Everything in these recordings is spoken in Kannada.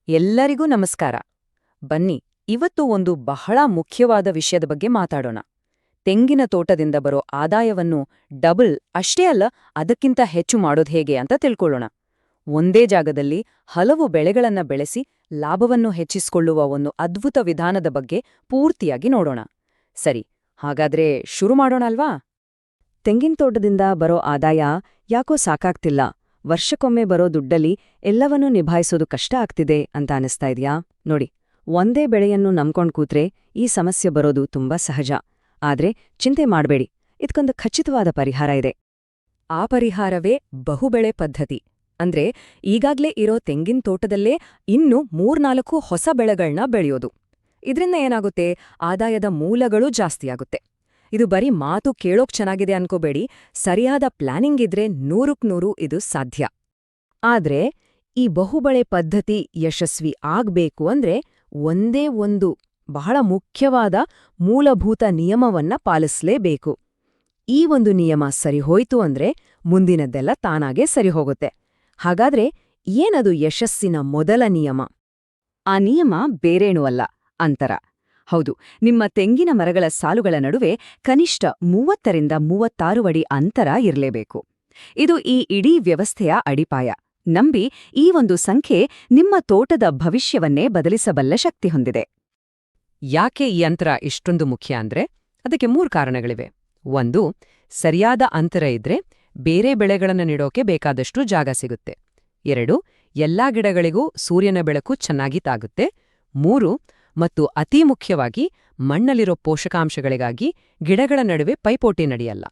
ಎಲ್ಲರಿಗೂ ನಮಸ್ಕಾರ. ಬನ್ನಿ, ಇವತ್ತು ಒಂದು ಬಹಳ ಮುಖ್ಯವಾದ ವಿಷಯದ ಬಗ್ಗೆ ಮಾತಾಡೋಣ. ತೆಂಗಿನ ತೋಟದಿಂದ ಬರೋ ಆದಾಯವನ್ನು ಡಬಲ್ ಅಷ್ಟೇ ಅಲ್ಲ, ಅದಕ್ಕಿಂತ ಹೆಚ್ಚು ಮಾಡೋದು ಹೇಗೆ ಅಂತ ತಿಳ್ಕೊಳ್ಳೋಣ. ಒಂದೇ ಜಾಗದಲ್ಲಿ ಹಲವು ಬೆಳೆಗಳನ್ನ ಬೆಳೆಸಿ ಲಾಭವನ್ನು ಹೆಚ್ಚಿಸಿಕೊಳ್ಳುವ ಒಂದು ಅದ್ಭುತ ವಿಧಾನದ ಬಗ್ಗೆ ಪೂರ್ತಿಯಾಗಿ ನೋಡೋಣ. ಸರಿ, ಹಾಗಾದ್ರೆ ಶುರು ಮಾಡೋಣ ಅಲ್ವಾ? ತೆಂಗಿನ ತೋಟದಿಂದ ಬರೋ ಆದಾಯ ಯಾಕೋ ಸಾಕಾಗ್ತಿಲ್ಲ, ವರ್ಷಕ್ಕೊಮ್ಮೆ ಬರೋ ದುಡ್ಡಲ್ಲಿ ಎಲ್ಲವನ್ನೂ ನಿಭಾಯಿಸೋದು ಕಷ್ಟ ಆಗ್ತಿದೆ ಅಂತ ಅನಿಸ್ತಾ ಇದೆಯಾ? ನೋಡಿ, ಒಂದೇ ಬೆಳೆಯನ್ನು ನಂಬ್ಕೊಂಡ್ ಕೂತ್ರೆ ಈ ಸಮಸ್ಯೆ ಬರೋದು ತುಂಬಾ ಸಹಜ. ಆದ್ರೆ ಚಿಂತೆ ಮಾಡ್ಬೇಡಿ, ಇದಕ್ಕೊಂದು ಖಚಿತವಾದ ಪರಿಹಾರ ಇದೆ. ಆ ಪರಿಹಾರವೇ ಬಹುಬೆಳೆ ಪದ್ಧತಿ. ಅಂದ್ರೆ ಈಗಾಗ್ಲೇ ಇರೋ ತೆಂಗಿನ ತೋಟದಲ್ಲೇ ಇನ್ನೂ 3-4 ಹೊಸ ಬೆಳೆಗಳ್ನ ಬೆಳೆಯೋದು. ಇದ್ರಿಂದ ಏನಾಗುತ್ತೆ? ಆದಾಯದ ಮೂಲಗಳೂ ಜಾಸ್ತಿಯಾಗುತ್ತೆ. ಇದು ಬರೀ ಮಾತು ಕೇಳೋಕ್ ಚೆನ್ನಾಗಿದೆ ಅನ್ಕೋಬೇಡಿ, ಸರಿಯಾದ ಪ್ಲಾನಿಂಗ್ ಇದ್ರೆ 100ಕ್ಕೆ 100 ಇದು ಸಾಧ್ಯ. ಆದ್ರೆ ಈ ಬಹುಬೆಳೆ ಪದ್ಧತಿ ಯಶಸ್ವಿ ಆಗ್ಬೇಕು ಅಂದ್ರೆ ಒಂದೇ ಒಂದು ಬಹಳ ಮುಖ್ಯವಾದ ಮೂಲಭೂತ ನಿಯಮವನ್ನ ಪಾಲಿಸ್ಲೇಬೇಕು. ಈ ಒಂದು ನಿಯಮ ಸರಿಹೋಯ್ತು ಅಂದ್ರೆ ಮುಂದಿನದ್ದೆಲ್ಲ ತಾನಾಗೇ ಸರಿಹೋಗುತ್ತೆ. ಹಾಗಾದ್ರೆ ಏನದು ಯಶಸ್ಸಿನ ಮೊದಲ ನಿಯಮ? ಆ ನಿಯಮ ಬೇರೇನೂ ಅಲ್ಲ, ಅಂತರ. ಹೌದು, ನಿಮ್ಮ ತೆಂಗಿನ ಮರಗಳ ಸಾಲುಗಳ ನಡುವೆ ಕನಿಷ್ಠ 30ರಿಂದ 36 ಅಡಿ ಅಂತರ ಇರಲೇಬೇಕು. ಇದು ಈ ಇಡೀ ವ್ಯವಸ್ಥೆಯ ಅಡಿಪಾಯ. ನಂಬಿ, ಈ ಒಂದು ಸಂಖ್ಯೆ ನಿಮ್ಮ ತೋಟದ ಭವಿಷ್ಯವನ್ನೇ ಬದಲಿಸಬಲ್ಲ ಶಕ್ತಿ ಹೊಂದಿದೆ. ಯಾಕೆ ಈ ಅಂತರ ಇಷ್ಟೊಂದು ಮುಖ್ಯ ಅಂದ್ರೆ ಅದಕ್ಕೆ 3 ಕಾರಣಗಳಿವೆ. 1, ಸರಿಯಾದ ಅಂತರ ಇದ್ರೆ ಬೇರೆ ಬೆಳೆಗಳನ್ನು ನೆಡೋಕೆ ಬೇಕಾದಷ್ಟು ಜಾಗ ಸಿಗುತ್ತೆ. 2, ಎಲ್ಲಾ ಗಿಡಗಳಿಗೂ ಸೂರ್ಯನ ಬೆಳಕು ಚೆನ್ನಾಗಿ ತಾಗುತ್ತೆ. 3, ಮತ್ತು ಅತೀ ಮುಖ್ಯವಾಗಿ ಮಣ್ಣಲ್ಲಿರೋ ಪೋಷಕಾಂಶಗಳಿಗಾಗಿ ಗಿಡಗಳ ನಡುವೆ ಪೈಪೋಟಿ ನಡೆಯಲ್ಲ.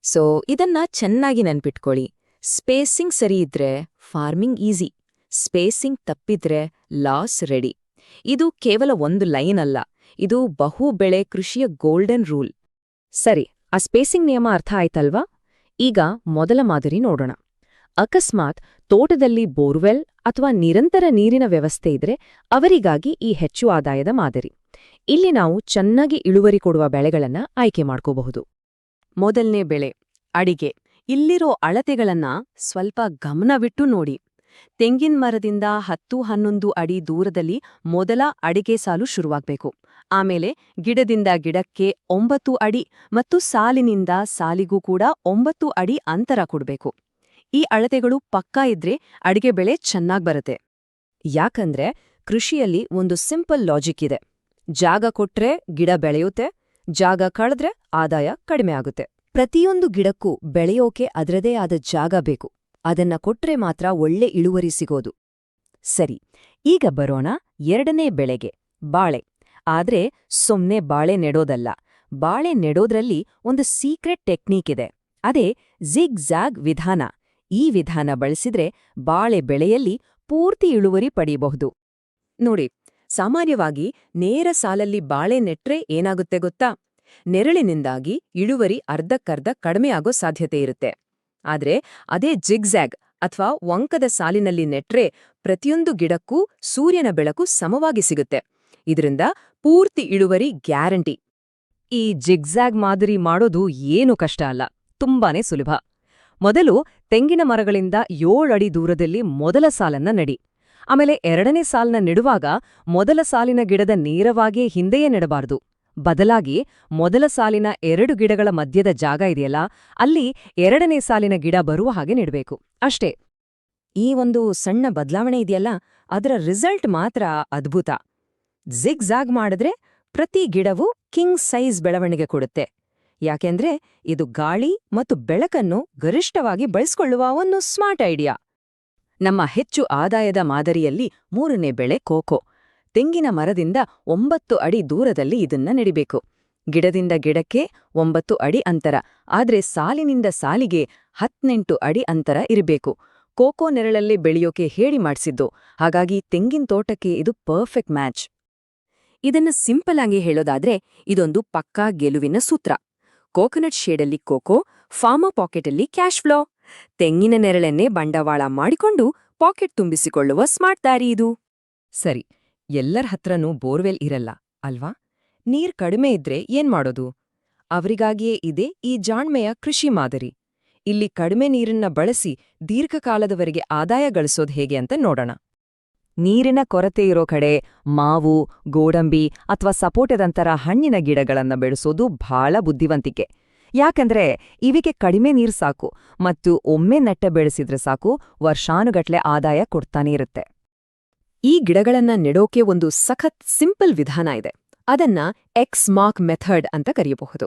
ಸೊ ಇದನ್ನ ಚೆನ್ನಾಗಿ ನೆನ್ಪಿಟ್ಕೊಳ್ಳಿ. ಸ್ಪೇಸಿಂಗ್ ಸರಿ ಇದ್ರೆ ಫಾರ್ಮಿಂಗ್ ಈಸಿ, ಸ್ಪೇಸಿಂಗ್ ತಪ್ಪಿದ್ರೆ ಲಾಸ್ ರೆಡಿ. ಇದು ಕೇವಲ ಒಂದು ಲೈನ್ ಅಲ್ಲ, ಇದು ಬಹುಬೆಳೆ ಕೃಷಿಯ ಗೋಲ್ಡನ್ ರೂಲ್. ಸರಿ, ಆ ಸ್ಪೇಸಿಂಗ್ ನಿಯಮ ಅರ್ಥ ಆಯ್ತಲ್ವಾ? ಈಗ ಮೊದಲ ಮಾದರಿ ನೋಡೋಣ. ಅಕಸ್ಮಾತ್ ತೋಟದಲ್ಲಿ ಬೋರ್ವೆಲ್ ಅಥವಾ ನಿರಂತರ ನೀರಿನ ವ್ಯವಸ್ಥೆ ಇದ್ರೆ ಅವರಿಗಾಗಿ ಈ ಹೆಚ್ಚು ಆದಾಯದ ಮಾದರಿ. ಇಲ್ಲಿ ನಾವು ಚೆನ್ನಾಗಿ ಇಳುವರಿ ಕೊಡುವ ಬೆಳೆಗಳನ್ನ ಆಯ್ಕೆ ಮಾಡ್ಕೋಬಹುದು. ಮೊದಲನೇ ಬೆಳೆ ಅಡಿಗೆ. ಇಲ್ಲಿರೋ ಅಳತೆಗಳನ್ನ ಸ್ವಲ್ಪ ಗಮನವಿಟ್ಟು ನೋಡಿ. ತೆಂಗಿನ ಮರದಿಂದ 10-11 ಅಡಿ ದೂರದಲ್ಲಿ ಮೊದಲ ಅಡಿಗೆ ಸಾಲು ಶುರುವಾಗ್ಬೇಕು. ಆಮೇಲೆ ಗಿಡದಿಂದ ಗಿಡಕ್ಕೆ 9 ಅಡಿ ಮತ್ತು ಸಾಲಿನಿಂದ ಸಾಲಿಗೂ ಕೂಡ 9 ಅಡಿ ಅಂತರ ಕೊಡ್ಬೇಕು. ಈ ಅಳತೆಗಳು ಪಕ್ಕಾ ಇದ್ರೆ ಅಡಿಗೆ ಬೆಳೆ ಚೆನ್ನಾಗ್ ಬರುತ್ತೆ. ಯಾಕಂದ್ರೆ ಕೃಷಿಯಲ್ಲಿ ಒಂದು ಸಿಂಪಲ್ ಲಾಜಿಕ್ ಇದೆ. ಜಾಗ ಕೊಟ್ರೆ ಗಿಡ ಬೆಳೆಯುತ್ತೆ, ಜಾಗ ಕಳೆದ್ರೆ ಆದಾಯ ಕಡಿಮೆ ಆಗುತ್ತೆ. ಪ್ರತಿಯೊಂದು ಗಿಡಕ್ಕೂ ಬೆಳೆಯೋಕೆ ಅದರದೇ ಆದ ಜಾಗ ಬೇಕು. ಅದನ್ನ ಕೊಟ್ರೆ ಮಾತ್ರ ಒಳ್ಳೆ ಇಳುವರಿ ಸಿಗೋದು. ಸರಿ, ಈಗ ಬರೋಣ 2ನೇ ಬೆಳೆಗೆ, ಬಾಳೆ. ಆದ್ರೆ ಸುಮ್ನೆ ಬಾಳೆ ನೆಡೋದಲ್ಲ. ಬಾಳೆ ನೆಡೋದ್ರಲ್ಲಿ ಒಂದು ಸೀಕ್ರೆಟ್ ಟೆಕ್ನಿಕ್ ಇದೆ. ಅದೇ ಜಿಗ್ ಝ್ಯಾಗ್ ವಿಧಾನ. ಈ ವಿಧಾನ ಬಳಸಿದ್ರೆ ಬಾಳೆ ಬೆಳೆಯಲ್ಲಿ ಪೂರ್ತಿ ಇಳುವರಿ ಪಡೆಯಬಹುದು. ನೋಡಿ, ಸಾಮಾನ್ಯವಾಗಿ ನೇರ ಸಾಲಲ್ಲಿ ಬಾಳೆ ನೆಟ್ರೆ ಏನಾಗುತ್ತೆ ಗೊತ್ತಾ? ನೆರಳಿನಿಂದಾಗಿ ಇಳುವರಿ ಅರ್ಧಕ್ಕರ್ಧ ಕಡಿಮೆ ಆಗೋ ಸಾಧ್ಯತೆ ಇರುತ್ತೆ. ಆದ್ರೆ ಅದೇ ಜಿಗ್ಜ್ಯಾಗ್ ಅಥವಾ ವಂಕದ ಸಾಲಿನಲ್ಲಿ ನೆಟ್ರೆ ಪ್ರತಿಯೊಂದು ಗಿಡಕ್ಕೂ ಸೂರ್ಯನ ಬೆಳಕು ಸಮವಾಗಿ ಸಿಗುತ್ತೆ. ಇದರಿಂದ ಪೂರ್ತಿ ಇಳುವರಿ ಗ್ಯಾರಂಟಿ. ಈ ಜಿಗ್ಜ್ಯಾಗ್ ಮಾದರಿ ಮಾಡೋದು ಏನೂ ಕಷ್ಟ ಅಲ್ಲ, ತುಂಬಾನೇ ಸುಲಭ. ಮೊದಲು ತೆಂಗಿನ ಮರಗಳಿಂದ 7 ಅಡಿ ದೂರದಲ್ಲಿ ಮೊದಲ ಸಾಲನ್ನ ನೆಡಿ. ಆಮೇಲೆ 2ನೇ ಸಾಲನ್ನ ನೆಡುವಾಗ ಮೊದಲ ಸಾಲಿನ ಗಿಡದ ನೇರವಾಗಿ ಹಿಂದೆಯೇ ನೆಡಬಾರ್ದು. ಬದಲಾಗಿ ಮೊದಲ ಸಾಲಿನ 2 ಗಿಡಗಳ ಮಧ್ಯದ ಜಾಗ ಇದೆಯಲ್ಲ, ಅಲ್ಲಿ 2ನೇ ಸಾಲಿನ ಗಿಡ ಬರುವ ಹಾಗೆ ನೆಡಬೇಕು. ಅಷ್ಟೇ. ಈ ಒಂದು ಸಣ್ಣ ಬದಲಾವಣೆ ಇದೆಯಲ್ಲ, ಅದರ ರಿಸಲ್ಟ್ ಮಾತ್ರ ಅದ್ಭುತ. ಜಿಗ್ ಝಾಗ್ ಮಾಡಿದ್ರೆ ಪ್ರತಿ ಗಿಡವೂ ಕಿಂಗ್ ಸೈಜ್ ಬೆಳವಣಿಗೆ ಕೊಡುತ್ತೆ. ಯಾಕೆಂದ್ರೆ ಇದು ಗಾಳಿ ಮತ್ತು ಬೆಳಕನ್ನು ಗರಿಷ್ಠವಾಗಿ ಬಳಸಿಕೊಳ್ಳುವ ಒಂದು ಸ್ಮಾರ್ಟ್ ಐಡಿಯಾ. ನಮ್ಮ ಹೆಚ್ಚು ಆದಾಯದ ಮಾದರಿಯಲ್ಲಿ 3ನೇ ಬೆಳೆ ಕೋಕೋ. ತೆಂಗಿನ ಮರದಿಂದ 9 ಅಡಿ ದೂರದಲ್ಲಿ ಇದನ್ನ ನೆಡಿಬೇಕು. ಗಿಡದಿಂದ ಗಿಡಕ್ಕೆ 9 ಅಡಿ ಅಂತರ, ಆದ್ರೆ ಸಾಲಿನಿಂದ ಸಾಲಿಗೆ 18 ಅಡಿ ಅಂತರ ಇರಬೇಕು. ಕೋಕೋ ನೆರಳಲ್ಲಿ ಬೆಳೆಯೋಕೆ ಹೇಳಿ ಮಾಡ್ಸಿದ್ದು, ಹಾಗಾಗಿ ತೆಂಗಿನ ತೋಟಕ್ಕೆ ಇದು ಪರ್ಫೆಕ್ಟ್ ಮ್ಯಾಚ್. ಇದನ್ನ ಸಿಂಪಲ್ ಆಗಿ ಹೇಳೋದಾದ್ರೆ ಇದೊಂದು ಪಕ್ಕಾ ಗೆಲುವಿನ ಸೂತ್ರ. ಕೋಕೋನಟ್ ಶೇಡಲ್ಲಿ ಕೋಕೋ, ಫಾರ್ಮರ್ ಪಾಕೆಟಲ್ಲಿ ಕ್ಯಾಶ್ ಫ್ಲೋ. ತೆಂಗಿನ ನೆರಳನ್ನೇ ಬಂಡವಾಳ ಮಾಡಿಕೊಂಡು ಪಾಕೆಟ್ ತುಂಬಿಸಿಕೊಳ್ಳುವ ಸ್ಮಾರ್ಟ್ ದಾರಿ ಇದು. ಸರಿ, ಎಲ್ಲರ ಹತ್ರನೂ ಬೋರ್ವೆಲ್ ಇರಲ್ಲ ಅಲ್ವಾ? ನೀರ್ ಕಡಿಮೆ ಇದ್ರೆ ಏನ್ ಮಾಡೋದು? ಅವರಿಗಾಗಿಯೇ ಇದೆ ಈ ಜಾಣ್ಮೆಯ ಕೃಷಿ ಮಾದರಿ. ಇಲ್ಲಿ ಕಡಿಮೆ ನೀರನ್ನ ಬಳಸಿ ದೀರ್ಘಕಾಲದವರೆಗೆ ಆದಾಯ ಗಳಿಸೋದು ಹೇಗೆ ಅಂತ ನೋಡೋಣ. ನೀರಿನ ಕೊರತೆ ಇರೋ ಕಡೆ ಮಾವು, ಗೋಡಂಬಿ ಅಥವಾ ಸಪೋಟದಂತರ ಹಣ್ಣಿನ ಗಿಡಗಳನ್ನ ಬೆಳೆಸೋದು ಬಹಳ ಬುದ್ಧಿವಂತಿಕೆ. ಯಾಕಂದ್ರೆ ಇವಿಗೆ ಕಡಿಮೆ ನೀರು ಸಾಕು ಮತ್ತು ಒಮ್ಮೆ ನೆಟ್ಟ ಬೆಳೆಸಿದ್ರೆ ಸಾಕು, ವರ್ಷಾನುಗಟ್ಲೆ ಆದಾಯ ಕೊಡ್ತಾನೇ ಇರುತ್ತೆ. ಈ ಗಿಡಗಳನ್ನ ನೆಡೋಕೆ ಒಂದು ಸಖತ್ ಸಿಂಪಲ್ ವಿಧಾನ ಇದೆ. ಅದನ್ನ ಎಕ್ಸ್ ಮಾರ್ಕ್ ಮೆಥಡ್ ಅಂತ ಕರೆಯಬಹುದು.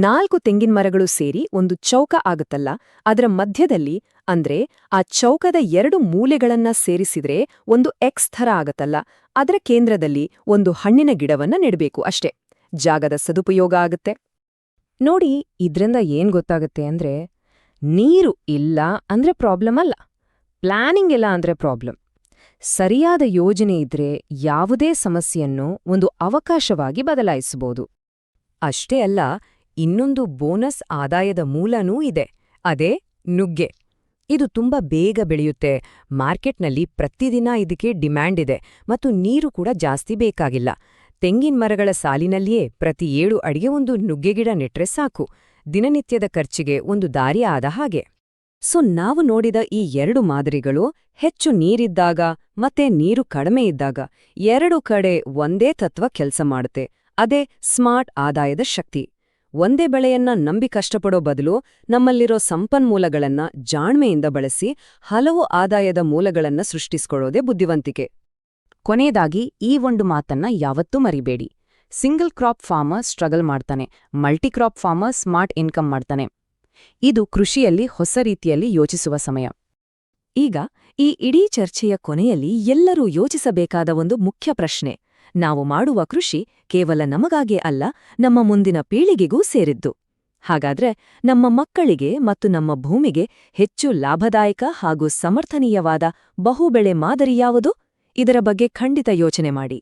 4 ತೆಂಗಿನ ಮರಗಳು ಸೇರಿ ಒಂದು ಚೌಕ ಆಗುತ್ತಲ್ಲ, ಅದರ ಮಧ್ಯದಲ್ಲಿ ಅಂದ್ರೆ ಆ ಚೌಕದ 2 ಮೂಲೆಗಳನ್ನ ಸೇರಿಸಿದ್ರೆ ಒಂದು ಎಕ್ಸ್ ಥರ ಆಗತ್ತಲ್ಲ, ಅದರ ಕೇಂದ್ರದಲ್ಲಿ ಒಂದು ಹಣ್ಣಿನ ಗಿಡವನ್ನ ನೆಡಬೇಕು ಅಷ್ಟೇ. ಜಾಗದ ಸದುಪಯೋಗ ಆಗುತ್ತೆ. ನೋಡಿ, ಇದ್ರಿಂದ ಏನ್ ಗೊತ್ತಾಗುತ್ತೆ ಅಂದ್ರೆ, ನೀರು ಇಲ್ಲ ಅಂದ್ರೆ ಪ್ರಾಬ್ಲಮ್ ಅಲ್ಲ, ಪ್ಲಾನಿಂಗ್ ಇಲ್ಲ ಅಂದ್ರೆ ಪ್ರಾಬ್ಲಮ್. ಸರಿಯಾದ ಯೋಜನೆ ಇದ್ರೆ ಯಾವುದೇ ಸಮಸ್ಯೆಯನ್ನು ಒಂದು ಅವಕಾಶವಾಗಿ ಬದಲಾಯಿಸಬಹುದು. ಅಷ್ಟೇ ಅಲ್ಲ, ಇನ್ನೊಂದು ಬೋನಸ್ ಆದಾಯದ ಮೂಲನೂ ಇದೆ. ಅದೇ ನುಗ್ಗೆ. ಇದು ತುಂಬಾ ಬೇಗ ಬೆಳೆಯುತ್ತೆ, ಮಾರ್ಕೆಟ್ನಲ್ಲಿ ಪ್ರತಿದಿನ ಇದಕ್ಕೆ ಡಿಮ್ಯಾಂಡ್ ಇದೆ ಮತ್ತು ನೀರು ಕೂಡ ಜಾಸ್ತಿ ಬೇಕಾಗಿಲ್ಲ. ತೆಂಗಿನ ಮರಗಳ ಸಾಲಿನಲ್ಲಿಯೇ ಪ್ರತಿ 7 ಅಡಿಗೆ ಒಂದು ನುಗ್ಗೆಗಿಡ ನೆಟ್ರೆ ಸಾಕು, ದಿನನಿತ್ಯದ ಖರ್ಚಿಗೆ ಒಂದು ದಾರಿ ಆದ ಹಾಗೆ. ಸೊ ನಾವು ನೋಡಿದ ಈ 2 ಮಾದರಿಗಳು ಹೆಚ್ಚು ನೀರಿದ್ದಾಗ ಮತ್ತೆ ನೀರು ಕಡಿಮೆ ಇದ್ದಾಗ 2 ಕಡೆ ಒಂದೇ ತತ್ವ ಕೆಲಸ ಮಾಡುತ್ತೆ. ಅದೇ ಸ್ಮಾರ್ಟ್ ಆದಾಯದ ಶಕ್ತಿ. ಒಂದೇ ಬೆಳೆಯನ್ನ ನಂಬಿ ಕಷ್ಟಪಡೋ ಬದಲು ನಮ್ಮಲ್ಲಿರೋ ಸಂಪನ್ಮೂಲಗಳನ್ನ ಜಾಣ್ಮೆಯಿಂದ ಬಳಸಿ ಹಲವು ಆದಾಯದ ಮೂಲಗಳನ್ನ ಸೃಷ್ಟಿಸ್ಕೊಳ್ಳೋದೇ ಬುದ್ಧಿವಂತಿಕೆ. ಕೊನೆಯದಾಗಿ ಈ ಒಂದು ಮಾತನ್ನ ಯಾವತ್ತೂ ಮರಿಬೇಡಿ. ಸಿಂಗಲ್ ಕ್ರಾಪ್ ಫಾರ್ಮರ್ ಸ್ಟ್ರಗಲ್ ಮಾಡ್ತಾನೆ, multi crop farmer smart income ಮಾಡ್ತಾನೆ. ಇದು ಕೃಷಿಯಲ್ಲಿ ಹೊಸ ರೀತಿಯಲ್ಲಿ ಯೋಚಿಸುವ ಸಮಯ. ಈಗ ಈ ಇಡೀ ಚರ್ಚೆಯ ಕೊನೆಯಲ್ಲಿ ಎಲ್ಲರೂ ಯೋಚಿಸಬೇಕಾದ ಒಂದು ಮುಖ್ಯ ಪ್ರಶ್ನೆ: ನಾವು ಮಾಡುವ ಕೃಷಿ ಕೇವಲ ನಮಗಾಗೇ ಅಲ್ಲ, ನಮ್ಮ ಮುಂದಿನ ಪೀಳಿಗೆಗೂ ಸೇರಿದ್ದು. ಹಾಗಾದ್ರೆ ನಮ್ಮ ಮಕ್ಕಳಿಗೆ ಮತ್ತು ನಮ್ಮ ಭೂಮಿಗೆ ಹೆಚ್ಚು ಲಾಭದಾಯಕ ಹಾಗೂ ಸಮರ್ಥನೀಯವಾದ ಬಹುಬೆಳೆ ಮಾದರಿ ಯಾವುದು? ಇದರ ಬಗ್ಗೆ ಖಂಡಿತ ಯೋಚನೆ ಮಾಡಿ.